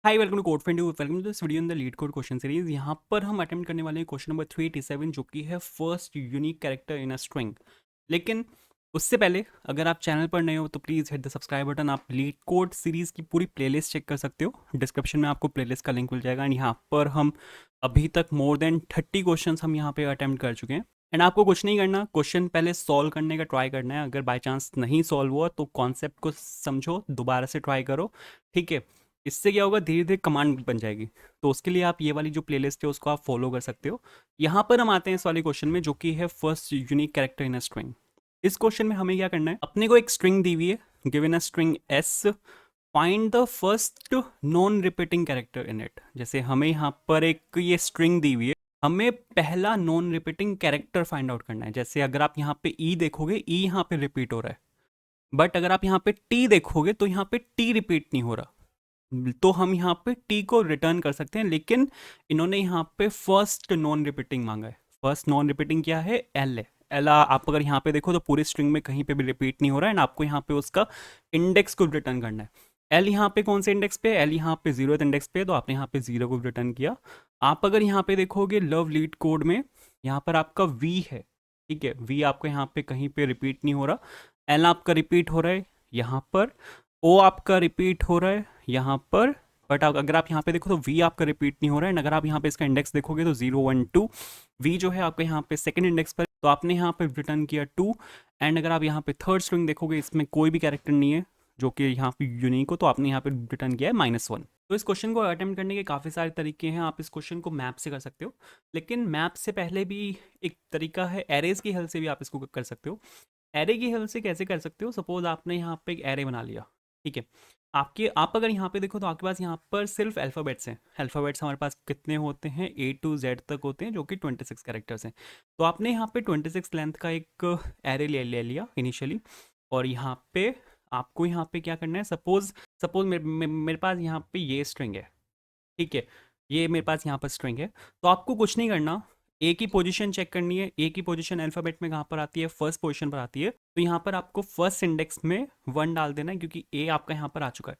Hi welcome to code friend welcome to this video in the LeetCode question series. यहाँ पर हम attempt करने वाले हैं क्वेश्चन नंबर 387 जो कि है first unique character in a string. लेकिन उससे पहले अगर आप चैनल पर नए हो तो please hit the subscribe button. आप लीड कोड सीरीज़ की पूरी प्लेलिस्ट चेक कर सकते हो, डिस्क्रिप्शन में आपको प्लेलिस्ट का लिंक मिल जाएगा। एंड यहाँ पर हम अभी तक मोर देन 30 क्वेश्चन हम यहाँ पे अटेम्प्ट कर चुके हैं। एंड आपको कुछ नहीं करना, क्वेश्चन पहले सॉल्व करने का ट्राई करना है। अगर बाई चांस नहीं सॉल्व हुआ तो कॉन्सेप्ट को समझो, दोबारा से ट्राई करो, ठीक है। इससे क्या होगा, धीरे धीरे कमांड बन जाएगी। तो उसके लिए आप ये वाली जो प्लेलिस्ट है उसको आप फॉलो कर सकते हो। यहाँ पर हम आते हैं इस वाले क्वेश्चन में जो कि है first unique character in a string. इस क्वेश्चन में हमें क्या करना है, अपने को एक स्ट्रिंग दी हुई है, given a string S, find the first non repeating character in it. जैसे हमें यहाँ पर एक ये स्ट्रिंग दी हुई है, हमें पहला non repeating character find out करना है। जैसे अगर आप यहाँ पे ई देखोगे, ई यहाँ पे रिपीट हो रहा है, बट अगर आप यहाँ पे टी देखोगे तो यहाँ पे टी रिपीट नहीं हो रहा। तो हम यहाँ पे टी को रिटर्न कर सकते हैं, लेकिन इन्होंने यहाँ पे फर्स्ट नॉन रिपीटिंग मांगा है। फर्स्ट नॉन रिपीटिंग क्या है, एल है। एल आप अगर यहाँ पे देखो तो पूरी स्ट्रिंग में कहीं पे भी रिपीट नहीं हो रहा है, एंड आपको यहाँ पे उसका इंडेक्स को रिटर्न करना है। एल यहाँ पे कौन से इंडेक्स पे, एल यहाँ पे 0th इंडेक्स पे, तो आपने यहाँ पे 0 को रिटर्न किया। आप अगर यहाँ पे देखोगे लव लीड कोड में, यहाँ पर आपका वी है, ठीक है। वी आपको यहाँ पे कहीं पे रिपीट नहीं हो रहा, एल आपका रिपीट हो रहा है यहाँ पर, ओ आपका रिपीट हो रहा है यहाँ पर, बट अगर आप यहाँ पे देखो तो वी आपका रिपीट नहीं हो रहा है। एंड अगर आप यहाँ पे इसका इंडेक्स देखोगे तो 0 1 2, वी जो है आपका यहाँ पे सेकंड इंडेक्स पर, तो आपने यहाँ पे रिटर्न किया 2। एंड अगर आप यहाँ पे थर्ड स्ट्रिंग देखोगे, इसमें कोई भी कैरेक्टर नहीं है जो कि यहाँ पे यूनिक हो, तो आपने यहाँ पे रिटर्न किया है -1। तो इस क्वेश्चन को अटेम्प्ट करने के काफ़ी सारे तरीके हैं। आप इस क्वेश्चन को मैप से कर सकते हो, लेकिन मैप से पहले भी एक तरीका है, एरेज की हेल्प से भी आप इसको कर सकते हो। एरे की हेल्प से कैसे कर सकते हो, सपोज आपने यहाँ पे एक एरे बना लिया, ठीक है। आप अगर यहाँ पे देखो तो आपके पास यहाँ पर सिर्फ अल्फ़ाबेट्स हैं। अल्फ़ाबेट्स हमारे पास कितने होते हैं, A to Z तक होते हैं, जो कि 26 कैरेक्टर्स हैं। तो आपने यहाँ पे 26 लेंथ का एक एरे ले लिया इनिशियली, और यहाँ पे आपको यहाँ पे क्या करना है, सपोज सपोज मेरे पास यहाँ पे ये स्ट्रिंग है, ठीक है। ये मेरे पास यहाँ पर स्ट्रिंग है, तो आपको कुछ नहीं करना, ए की पोजीशन चेक करनी है। ए की पोजीशन अल्फ़ाबेट में कहाँ पर आती है, फर्स्ट पोजीशन पर आती है। तो यहाँ पर आपको फर्स्ट इंडेक्स में 1 डाल देना है, क्योंकि ए आपका यहाँ पर आ चुका है।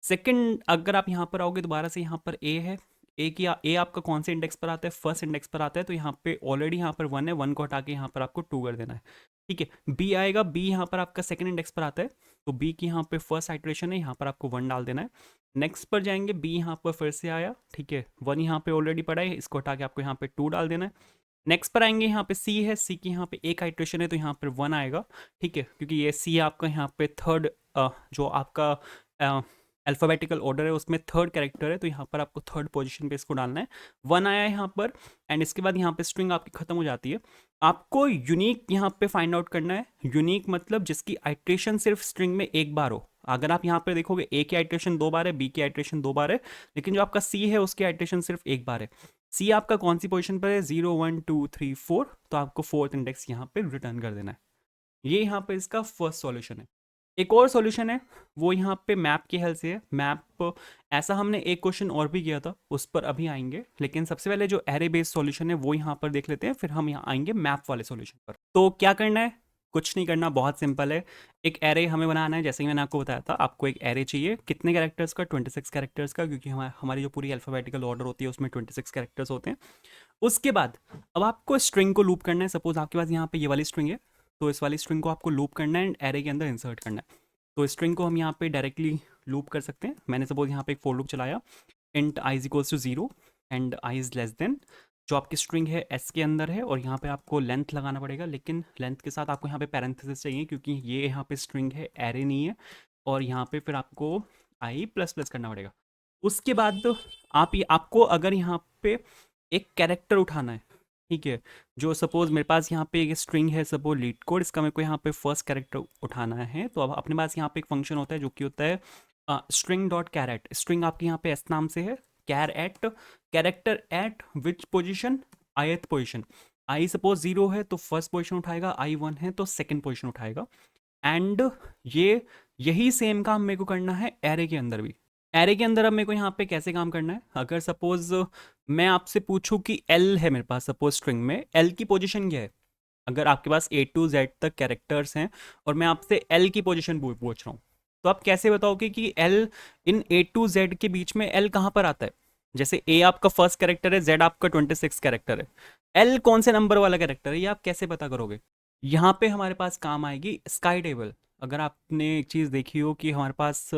सेकंड, अगर आप यहाँ पर आओगे दोबारा से, यहाँ पर ए है। ए आपका कौन से इंडेक्स पर आता है, फर्स्ट इंडेक्स पर आता है। तो यहाँ पे ऑलरेडी यहाँ पर 1 है, 1 को हटा के यहाँ पर आपको 2 कर देना है, ठीक है। बी आएगा, बी यहाँ पर आपका सेकंड इंडेक्स पर आता है, तो बी की यहाँ पे फर्स्ट आइट्रेशन है, यहाँ पर आपको 1 डाल देना है। नेक्स्ट पर जाएंगे, बी यहाँ पर फिर से आया, ठीक है। 1 यहाँ पे ऑलरेडी पड़ा है, इसको हटा के आपको यहाँ पे 2 डाल देना है। नेक्स्ट पर आएंगे, यहाँ पे सी है, सी की यहाँ पे एक आइट्रेशन है, तो यहाँ पर 1 आएगा, ठीक है। क्योंकि ये सी आपका यहाँ पे थर्ड, जो आपका अल्फ़ाबेटिकल ऑर्डर है उसमें थर्ड कैरेक्टर है, तो यहाँ पर आपको थर्ड पोजीशन पे इसको डालना है। 1 आया है यहाँ पर, एंड इसके बाद यहाँ पे स्ट्रिंग आपकी खत्म हो जाती है। आपको यूनिक यहाँ पे फाइंड आउट करना है। यूनिक मतलब जिसकी आइट्रेशन सिर्फ स्ट्रिंग में एक बार हो। अगर आप यहाँ पे देखोगे, ए की आइट्रेशन 2 बार है, बी की आइट्रेशन 2 बार है, लेकिन जो आपका सी है उसकी आइट्रेशन सिर्फ एक बार है। सी आपका कौन सी पोजीशन पर है, 0 1 2 3 4, तो आपको फोर्थ इंडेक्स यहाँ पे रिटर्न कर देना है। ये यहाँ पे इसका फर्स्ट सॉल्यूशन है। एक और सॉल्यूशन है, वो यहाँ पे मैप की हेल्प से है। मैप, ऐसा हमने एक क्वेश्चन और भी किया था, उस पर अभी आएंगे। लेकिन सबसे पहले जो एरे बेस्ड सॉल्यूशन है वो यहाँ पर देख लेते हैं, फिर हम यहाँ आएंगे मैप वाले सॉल्यूशन पर। तो क्या करना है, कुछ नहीं करना, बहुत सिंपल है। एक एरे हमें बनाना है, जैसे ही मैंने आपको बताया था। आपको एक एरे चाहिए, कितने कैरेक्टर्स का, 26 कैरेक्टर्स का, क्योंकि हमारी जो पूरी अल्फ़ाबेटिकल ऑर्डर होती है उसमें 26 कैरेक्टर्स होते हैं। उसके बाद अब आपको स्ट्रिंग को लूप करना है। सपोज आपके पास यहाँ पे ये वाली स्ट्रिंग है, तो इस वाली स्ट्रिंग को आपको लूप करना है एंड एरे के अंदर इंसर्ट करना है। तो स्ट्रिंग को हम यहाँ पे डायरेक्टली लूप कर सकते हैं। मैंने सपोज यहाँ पे एक फॉर लूप चलाया, int i is equals to 0 and i is less than, जो आपकी स्ट्रिंग है s के अंदर है, और यहाँ पे आपको लेंथ लगाना पड़ेगा। लेकिन लेंथ के साथ आपको यहाँ पे पैरेंथेसिस चाहिए, क्योंकि ये यहाँ पे स्ट्रिंग है, एरे नहीं है। और यहाँ पे फिर आपको i प्लस प्लस करना पड़ेगा। उसके बाद आपको अगर यहाँ पे एक कैरेक्टर उठाना है, ठीक है। जो सपोज मेरे पास यहाँ पे एक स्ट्रिंग है, सपोज लीड कोड, इसका मेरे को यहाँ पे फर्स्ट कैरेक्टर उठाना है। तो अब अपने पास यहाँ पे एक फंक्शन होता है जो कि होता है स्ट्रिंग डॉट कैरेट। स्ट्रिंग आपकी यहाँ पे एस नाम से है, character eight which position, ith position. I suppose 0 है तो फर्स्ट पोजिशन उठाएगा, आई 1 है तो सेकेंड पोजिशन उठाएगा। एंड ये यही सेम काम मेरे को करना है एरे के अंदर भी। एरे के अंदर अब मेरे को यहाँ पे कैसे काम करना है, अगर सपोज मैं आपसे पूछूं कि एल है मेरे पास, सपोज स्ट्रिंग में एल की पोजीशन क्या है। अगर आपके पास A to Z तक कैरेक्टर्स हैं और मैं आपसे एल की पोजीशन पूछ रहा हूँ, तो आप कैसे बताओगे कि L in A to Z के बीच में एल कहाँ पर आता है? जैसे ए आपका फर्स्ट कैरेक्टर है, जेड आपका 26 कैरेक्टर है, एल कौन से नंबर वाला कैरेक्टर है, ये आप कैसे पता करोगे? यहाँ पे हमारे पास काम आएगी स्काई टेबल। अगर आपने एक चीज़ देखी हो कि हमारे पास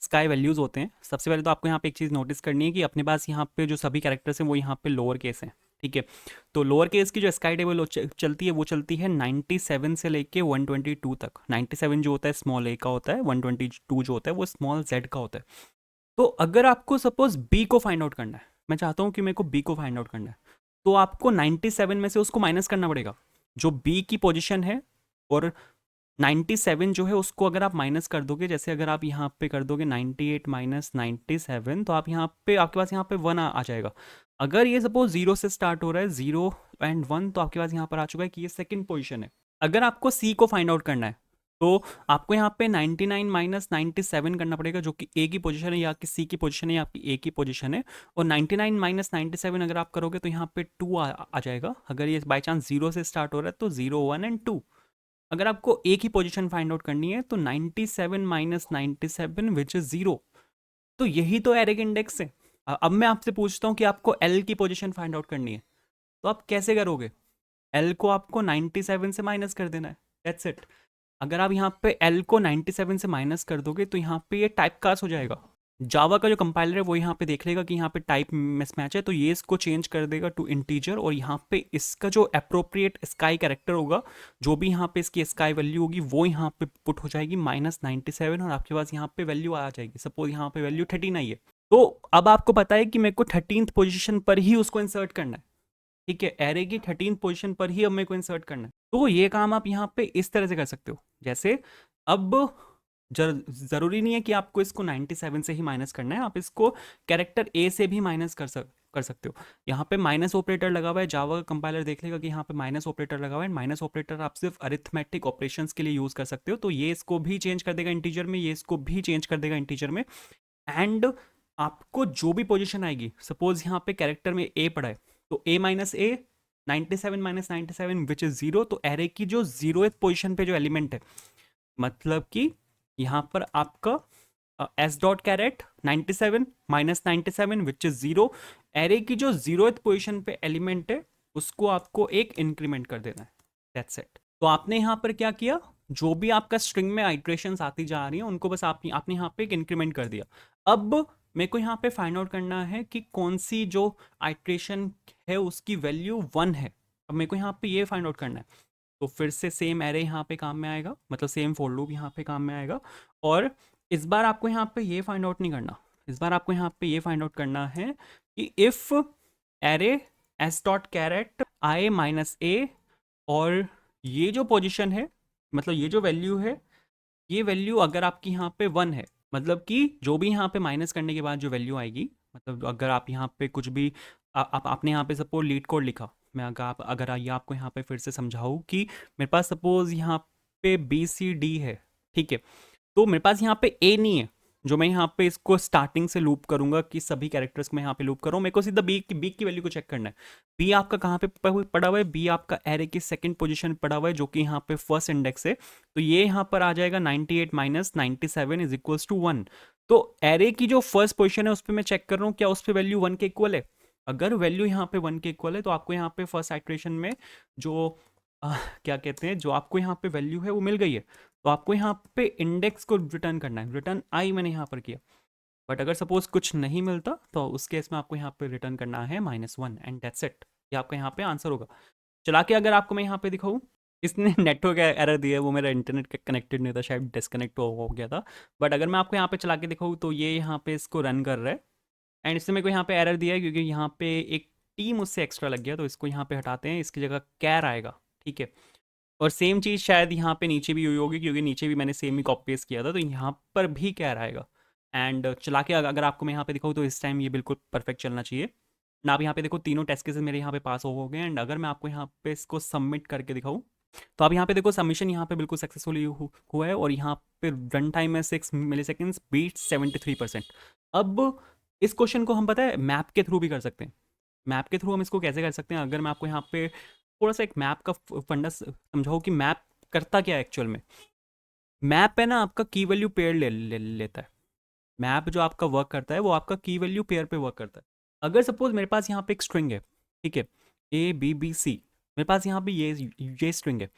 स्काई वैल्यूज़ होते हैं, सबसे पहले तो आपको यहाँ पे एक चीज़ नोटिस करनी है कि अपने पास यहाँ पे जो सभी कैरेक्टर्स हैं वो यहाँ पे लोअर केस हैं, ठीक है। तो लोअर केस की जो स्काई टेबल चलती है वो चलती है 97 से लेके 122 तक। 97 जो होता है स्मॉल ए का होता है, 122 जो होता है वो स्मॉल जेड का होता है। तो अगर आपको सपोज बी को फाइंड आउट करना है, मैं चाहता हूँ कि मेरे को बी को फाइंड आउट करना है, तो आपको 97 में से उसको माइनस करना पड़ेगा जो बी की पोजीशन है, और 97 जो है उसको अगर आप माइनस कर दोगे, जैसे अगर आप यहाँ पे कर दोगे 98 माइनस 97, तो आप यहाँ पे आपके पास यहाँ पे 1 आ जाएगा। अगर ये सपोज जीरो से स्टार्ट हो रहा है, 0 एंड 1, तो आपके पास यहाँ पर आ चुका है कि ये सेकंड पोजीशन है। अगर आपको सी को फाइंड आउट करना है तो आपको यहाँ पे 99 माइनस 97 करना पड़ेगा, जो कि ए की पोजीशन है या आपकी सी की पोजीशन है या आपकी ए की पोजीशन है। और 99 माइनस 97 अगर आप करोगे तो यहाँ पे 2 आ जाएगा। अगर ये बाई चांस 0 से स्टार्ट हो रहा है तो 0 1 एंड 2। अगर आपको ए की पोजीशन फाइंड आउट करनी है तो 97 माइनस 97 विच इज 0। तो यही तो एरे के इंडेक्स है। अब मैं आपसे पूछता हूँ कि आपको एल की पोजीशन फाइंड आउट करनी है, तो आप कैसे करोगे? एल को आपको 97 से माइनस कर देना है, दैट्स इट। अगर आप यहाँ पे एल को 97 से माइनस कर दोगे तो यहाँ पे ये टाइप कास्ट हो जाएगा। जावा का जो कंपाइलर है वो यहाँ पे देख लेगा कि यहाँ पे टाइप मिसमैच है, तो ये इसको चेंज कर देगा टू इंटीजर, और यहाँ पे इसका जो अप्रोप्रिएट स्काई कैरेक्टर होगा, जो भी यहाँ पे इसकी स्काई वैल्यू होगी वो यहाँ पे पुट हो जाएगी -97, और आपके पास यहाँ पे वैल्यू आ जाएगी। सपोज यहाँ पे वैल्यू 13 आई है, तो अब आपको पता है कि मेरे को 13th पोजिशन पर ही उसको इंसर्ट करना है, ठीक है। एरे की 13th पोजीशन पर ही अब मेरे को इंसर्ट करना है। तो ये काम आप यहाँ पे इस तरह से कर सकते हो। जैसे अब जरूरी नहीं है कि आपको इसको 97 से ही माइनस करना है, आप इसको कैरेक्टर ए से भी माइनस कर सकते हो। यहाँ पे माइनस ऑपरेटर लगा हुआ है, जावा का कंपाइलर देख लेगा कि यहाँ पे माइनस ऑपरेटर लगा हुआ है। माइनस ऑपरेटर आप सिर्फ अरिथमेटिक ऑपरेशंस के लिए यूज कर सकते हो, तो ये इसको भी चेंज कर देगा इंटीजर में, ये इसको भी चेंज कर देगा इंटीजर में। एंड आपको जो भी पोजीशन आएगी, सपोज यहाँ पे कैरेक्टर में ए पड़ा है, तो a minus A 97 minus 97 which is 0। तो एरे की जो 0th पोजिशन पे जो एलिमेंट है, मतलब कि यहाँ पर आपका S dot charAt 97 minus 97 which is 0, array की जो 0th पोजिशन पे एलिमेंट है उसको आपको एक इंक्रीमेंट कर देना है, दैट्स इट। तो आपने यहाँ पर क्या किया, जो भी आपका स्ट्रिंग में आइट्रेशंस आती जा रही हैं उनको बस आपने यहाँ पे एक इंक्रीमेंट कर दिया। अब मेरे को यहाँ पे फाइंड आउट करना है कि कौन सी जो आइट्रेशन है उसकी वैल्यू 1 है। अब मेरे को यहाँ पे ये फाइंड आउट करना है, तो फिर से सेम एरे यहाँ पे काम में आएगा, मतलब सेम फॉर लूप यहाँ पे काम में आएगा। और इस बार आपको यहाँ पे ये फाइंड आउट नहीं करना, इस बार आपको यहाँ पे ये फाइंड आउट करना है कि if array S dot caret I minus A, और ये जो पोजिशन है, मतलब ये जो वैल्यू है, ये वैल्यू अगर आपकी यहाँ पे 1 है, मतलब कि जो भी यहाँ पे माइनस करने के बाद जो वैल्यू आएगी, मतलब अगर आप यहाँ पे कुछ भी आपने यहाँ पे सपोज लीड कोड लिखा, मैं अगर ये आपको यहाँ पे फिर से समझाऊँ कि मेरे पास सपोज यहाँ पे BCD है, ठीक है। तो मेरे पास यहाँ पे ए नहीं है, जो मैं यहाँ पे इसको स्टार्टिंग से लूप करूंगा कि सभी कैरेक्टर्स को मैं यहाँ पे लूप करूँ, मेरे को सीधा बी की वैल्यू को चेक करना है। बी आपका कहाँ पे पड़ा हुआ है, बी आपका एरे की सेकंड पोजीशन पड़ा हुआ है, जो कि यहाँ पे फर्स्ट इंडेक्स है। तो ये यहाँ पर आ जाएगा 98 माइनस 97 इज इक्वल्स टू 1। तो एरे की जो फर्स्ट पोजिशन है उस पर मैं चेक कर रहा हूँ क्या उस पर वैल्यू 1 के इक्वल है। अगर वैल्यू यहाँ पे 1 के इक्वल है तो आपको यहाँ पे फर्स्ट आइट्रेशन में जो क्या कहते हैं, जो आपको यहाँ पे वैल्यू है वो मिल गई है। तो आपको यहाँ पे इंडेक्स को रिटर्न करना है, रिटर्न आई मैंने यहाँ पर किया। बट अगर सपोज कुछ नहीं मिलता तो उस केस में आपको यहाँ पे रिटर्न करना है -1 एंड दैट्स इट। ये आपका यहाँ पे आंसर होगा। चला के अगर आपको मैं यहाँ पे दिखाऊँ, इसने नेटवर्क एरर दिया है, वो मेरा इंटरनेट कनेक्टेड नहीं था, शायद डिस्कनेक्ट हो गया था। बट अगर मैं आपको यहाँ पे चला के दिखाऊँ तो ये यहाँ पे इसको रन कर रहा है, एंड इससे मेरे को यहाँ पे एरर दिया है क्योंकि यहाँ पे एक टी मुझसे एक्स्ट्रा लग गया। तो इसको यहाँ पे हटाते हैं, इसकी जगह कैर आएगा, ठीक है। और सेम चीज़ शायद यहाँ पे नीचे भी हुई होगी, क्योंकि नीचे भी मैंने सेम ही कॉपी पेस्ट किया था, तो यहाँ पर भी कैर आएगा। एंड चला के अगर आपको मैं यहाँ पे दिखाऊँ तो इस टाइम ये बिल्कुल परफेक्ट चलना चाहिए ना। आप यहाँ पे देखो तीनों टेस्ट केसेस मेरे यहाँ पे पास हो गए। एंड अगर मैं आपको यहाँ पे इसको सबमिट करके दिखाऊँ तो आप यहाँ पे देखो सबमिशन यहाँ पे बिल्कुल सक्सेसफुली हुआ है, और यहाँ पे रन टाइम है 6 मिली सेकेंड्स, बीट 73%। अब इस क्वेश्चन को हम पता है मैप के थ्रू भी कर सकते हैं। मैप के थ्रू हम इसको कैसे कर सकते हैं, अगर मैं आपको यहाँ पे थोड़ा सा एक मैप का फंडा समझाऊँ कि मैप करता क्या है एक्चुअल में। मैप है ना आपका की वैल्यू पेयर लेता है। मैप जो आपका वर्क करता है वो आपका की वैल्यू पेयर पे वर्क करता है। अगर सपोज मेरे पास यहाँ पे एक स्ट्रिंग है, ठीक है, ए बी बी सी, मेरे पास यहाँ पे ये स्ट्रिंग है।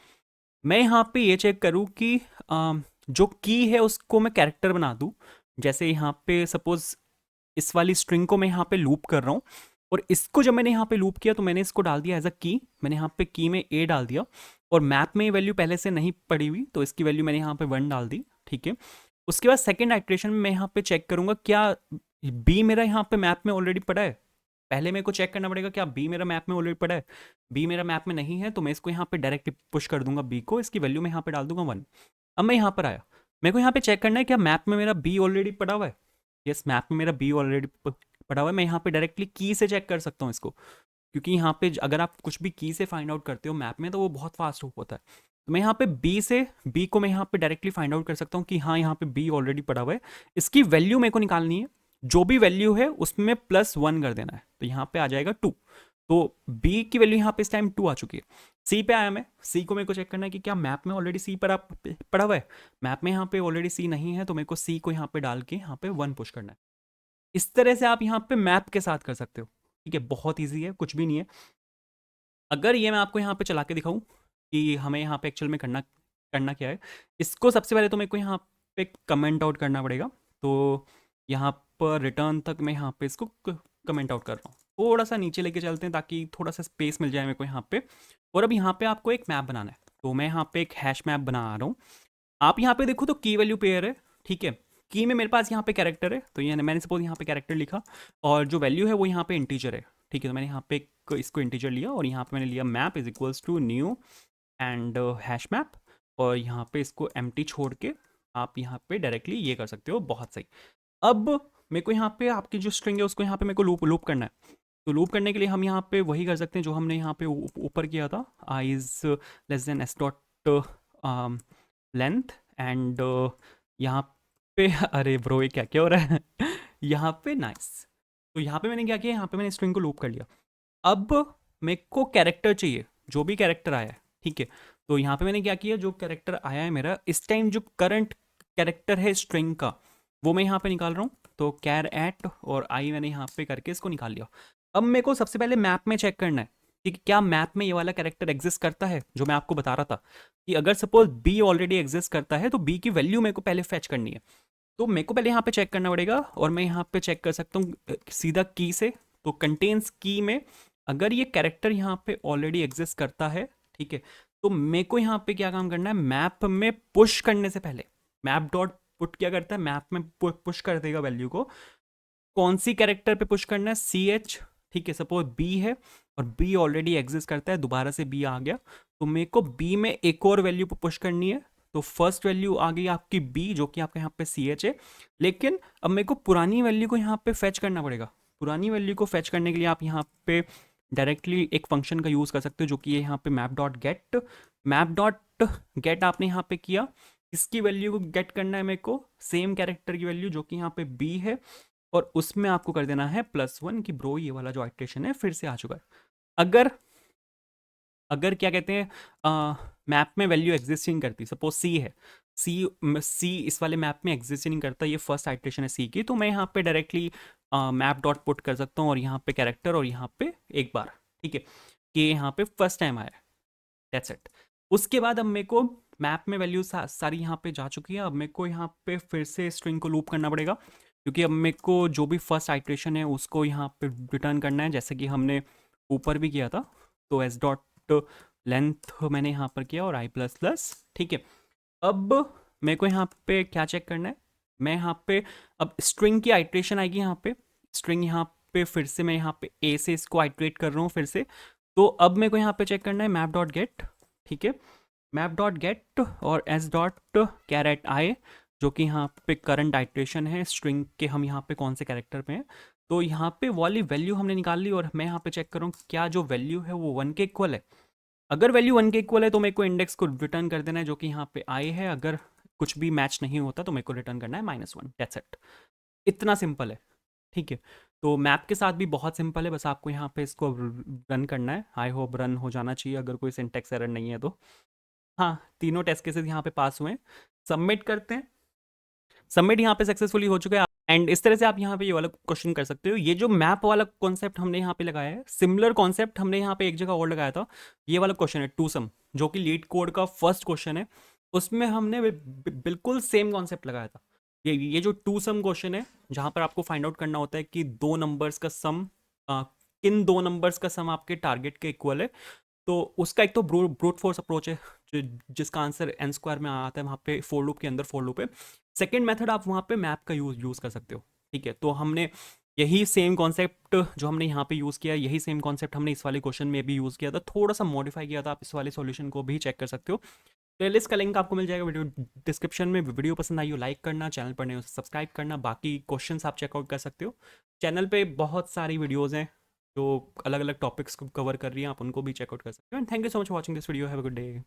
मैं यहाँ पे ये चेक करूँ कि जो की है उसको मैं कैरेक्टर बना दूँ। जैसे यहाँ पे सपोज इस वाली स्ट्रिंग को मैं यहाँ पे लूप कर रहा हूँ, और इसको जब मैंने यहाँ पे लूप किया तो मैंने इसको डाल दिया एज अ की। मैंने यहाँ पे की में ए डाल दिया, और मैप में ये वैल्यू पहले से नहीं पड़ी हुई तो इसकी वैल्यू मैंने यहाँ पे 1 डाल दी, ठीक है। उसके बाद सेकेंड आइट्रेशन में मैं यहाँ पे चेक करूंगा क्या बी मेरा यहाँ पे मैप में ऑलरेडी पड़ा है। पहले मेरे को चेक करना पड़ेगा क्या बी मेरा मैप में ऑलरेडी पड़ा है। बी मेरा मैप में नहीं है तो मैं इसको यहाँ पे डायरेक्ट पुश कर दूंगा बी को, इसकी वैल्यू मैं यहाँ पे डाल दूंगा 1। अब मैं यहाँ पर आया, मेरे को यहाँ पे चेक करना है क्या मैप में मेरा बी ऑलरेडी पड़ा हुआ है। यस, मैप में मेरा बी ऑलरेडी पड़ा हुआ है। मैं यहाँ पे डायरेक्टली की से चेक कर सकता हूँ इसको, क्योंकि यहाँ पे अगर आप कुछ भी की से फाइंड आउट करते हो मैप में तो वो बहुत फास्ट होता है। तो मैं यहाँ पे बी से बी को मैं यहाँ पे डायरेक्टली फाइंड आउट कर सकता हूँ कि हाँ यहाँ पे बी ऑलरेडी पड़ा हुआ है। इसकी वैल्यू मेरे को निकालनी है, जो भी वैल्यू है उसमें +1 कर देना है, तो यहाँ पे आ जाएगा 2। तो बी की वैल्यू यहाँ पे इस टाइम 2 आ चुकी है। सी पे आया मैं, सी को मेरे को चेक करना है कि क्या मैप में ऑलरेडी सी पड़ा हुआ है। मैप में यहाँ पे ऑलरेडी सी नहीं है तो मेरे को सी को यहाँ पे डाल के यहाँ पे 1 पुश करना है। इस तरह से आप यहाँ पे मैप के साथ कर सकते हो, ठीक है, बहुत ईजी है, कुछ भी नहीं है। अगर ये मैं आपको यहाँ पे चला के दिखाऊं कि हमें यहाँ पे एक्चुअल में करना करना क्या है, इसको सबसे पहले तो मेरे को यहाँ पे कमेंट आउट करना पड़ेगा। तो यहाँ पर रिटर्न तक मैं यहाँ पे इसको कमेंट आउट कर रहा हूँ। थोड़ा सा नीचे लेके चलते हैं ताकि थोड़ा सा स्पेस मिल जाए मेरे को यहाँ पे। और अब यहाँ पे आपको एक मैप बनाना है, तो मैं यहाँ पे एक हैश मैप बना रहा हूँ। आप यहाँ पे देखो तो की वैल्यू पेयर है, ठीक है। की में मेरे पास यहाँ पे कैरेक्टर है, तो ये मैंने सपोज यहाँ पे कैरेक्टर लिखा, और जो वैल्यू है वो यहाँ पे इंटीजर है, ठीक है। तो मैंने यहाँ पे इसको इंटीजर लिया, और यहाँ पे मैंने लिया map is equals to new and hash map, और यहाँ पे इसको एम्प्टी छोड़ के आप यहाँ पे डायरेक्टली ये कर सकते हो, बहुत सही। अब मेरे को यहाँ पे आपकी जो स्ट्रिंग है उसको यहाँ पे मेरे को लूप लूप करना है। तो लूप करने के लिए हम यहाँ पे वही कर सकते हैं जो हमने यहाँ पे ऊपर किया था, I is less than S dot length and यहाँ पे अरे ब्रो ये क्या क्या हो रहा है यहाँ पे नाइस। तो यहाँ पे मैंने क्या किया, यहाँ पे मैंने स्ट्रिंग को लूप कर लिया। अब मेरे को कैरेक्टर चाहिए, जो भी कैरेक्टर आया है, ठीक है। तो यहाँ पे मैंने क्या किया, जो कैरेक्टर आया है मेरा इस टाइम, जो करंट कैरेक्टर है स्ट्रिंग का, वो मैं यहाँ पे निकाल रहा हूँ। तो कैर एट और आई मैंने यहाँ पे करके इसको निकाल लिया। अब मेरे को सबसे पहले मैप में चेक करना है कि क्या मैप में ये वाला कैरेक्टर एग्जिस्ट करता है, जो मैं आपको बता रहा था कि अगर सपोज बी ऑलरेडी एग्जिस्ट करता है तो बी की वैल्यू मेरे को पहले फेच करनी है। तो मेरे को पहले यहाँ पे चेक करना पड़ेगा, और मैं यहाँ पे चेक कर सकता हूँ सीधा की से। तो कंटेन्स की में अगर ये कैरेक्टर यहाँ पे ऑलरेडी एग्जिस्ट करता है, ठीक है, तो मेरे को यहाँ पे क्या काम करना है, मैप में पुश करने से पहले मैप डॉट पुट क्या करता है, मैप में पुश कर देगा वैल्यू को। कौन सी कैरेक्टर पे पुश करना है, सी एच, ठीक है। सपोज बी है और बी ऑलरेडी एग्जिस्ट करता है, दोबारा से बी आ गया, तो मेरे को बी में एक और वैल्यू पे पुश करनी है। तो फर्स्ट वैल्यू आ गई आपकी बी, जो कि आपका यहाँ पे सी एच है। लेकिन अब मेरे को पुरानी वैल्यू को यहाँ पे फेच करना पड़ेगा। पुरानी वैल्यू को फेच करने के लिए आप यहाँ पे डायरेक्टली एक फंक्शन का यूज़ कर सकते हो, जो कि है यहाँ पे map dot gate. Map dot gate आपने यहाँ पे किया, इसकी वैल्यू को गेट करना है मेरे को, सेम कैरेक्टर की वैल्यू जो कि यहाँ पे बी है, और उसमें आपको कर देना है +1 कि ब्रो ये वाला जो आइट्रेशन है फिर से आ चुका है। अगर अगर क्या कहते हैं मैप में वैल्यू एग्जिस्ट नहीं करती, सपोज सी है, सी इस वाले मैप में एग्जिस्ट नहीं करता, ये फर्स्ट आइट्रेशन है सी की, तो मैं यहाँ पे डायरेक्टली मैप डॉट पुट कर सकता हूँ, और यहाँ पे कैरेक्टर और यहाँ पे एक बार, ठीक है, कि यहाँ पे फर्स्ट टाइम आया, दैट्स इट। उसके बाद अब मेरे को मैप में वैल्यू सारी यहाँ पे जा चुकी है। अब मेरे को यहाँ पे फिर से स्ट्रिंग को लूप करना पड़ेगा, क्योंकि अब मेरे को जो भी फर्स्ट आइट्रेशन है उसको यहाँ पे रिटर्न करना है, जैसे कि हमने ऊपर भी किया था। तो एस डॉट लेंथ मैंने यहाँ पर किया और आई प्लस प्लस, ठीक है। अब मेरे को यहाँ पे क्या चेक करना है, मैं यहाँ पे अब स्ट्रिंग की आइट्रेशन आएगी, यहाँ पे स्ट्रिंग यहाँ पे फिर से मैं यहाँ पे ए से इसको आइट्रेट कर रहा हूँ फिर से। तो अब मेरे को यहाँ पे चेक करना है मैप डॉट गेट, ठीक है, मैप डॉट गेट और एस डॉट कैरेट आई, जो कि यहाँ पे करंट आइट्रेशन है स्ट्रिंग के, हम यहाँ पे कौन से कैरेक्टर पे हैं। तो यहाँ पे वाली वैल्यू हमने निकाल ली, और मैं यहाँ पे चेक कर रहा हूँ क्या जो वैल्यू है वो 1 के इक्वल है। अगर वैल्यू 1 के इक्वल है तो मेरे को इंडेक्स को रिटर्न कर देना है, जो कि यहाँ पे आई है। अगर कुछ भी मैच नहीं होता तो मेरे को रिटर्न करना है -1, दैट्स इट। इतना सिंपल है, ठीक है। तो मैप के साथ भी बहुत सिंपल है, बस आपको यहाँ पे इसको रन करना है। आई होप रन हो जाना चाहिए, अगर कोई सिंटेक्स एरर नहीं है तो। हाँ, तीनों टेस्ट केसेस यहाँ पे पास हुए हैं। सबमिट करते हैं। सबमिट यहाँ पे सक्सेसफुली हो चुका है। एंड इस तरह से आप यहाँ पे ये वाला क्वेश्चन कर सकते हो। ये जो मैप वाला कॉन्सेप्ट हमने यहाँ पे लगाया है, सिमिलर कॉन्सेप्ट हमने यहाँ पे एक जगह और लगाया था। ये वाला क्वेश्चन है टू सम, जो कि लीड कोड का फर्स्ट क्वेश्चन है। उसमें हमने बिल्कुल सेम कॉन्सेप्ट लगाया था। ये जो टू सम क्वेश्चन है, जहाँ पर आपको फाइंड आउट करना होता है कि दो नंबर्स का सम, किन दो नंबर्स का सम आपके टारगेट के इक्वल है। तो उसका एक तो ब्रूट फोर्स अप्रोच है, जिसका आंसर एन स्क्वायर में आता है वहाँ पे फोर लूप के अंदर, फोर लूप है। सेकेंड मेथड आप वहाँ पे मैप का यूज़ कर सकते हो। ठीक है, तो हमने यही सेम कॉन्सेप्ट जो हमने यहाँ पे यूज़ किया, यही सेम कॉन्सेप्ट हमने इस वाले क्वेश्चन में भी यूज़ किया था, थोड़ा सा मॉडिफाई किया था। आप इस वाले सॉल्यूशन को भी चेक कर सकते हो। प्लेलिस्ट का लिंक आपको मिल जाएगा वीडियो डिस्क्रिप्शन में। वीडियो पसंद आई हो लाइक करना, चैनल पर नए हो सब्सक्राइब करना, बाकी क्वेश्चंस आप चेकआउट कर सकते हो। चैनल पे बहुत सारी वीडियोज़ हैं जो अलग अलग टॉपिक्स को कवर कर रही हैं, आप उनको भी चेकआउट कर सकते हो। And thank you so much for watching this video. Have a good day.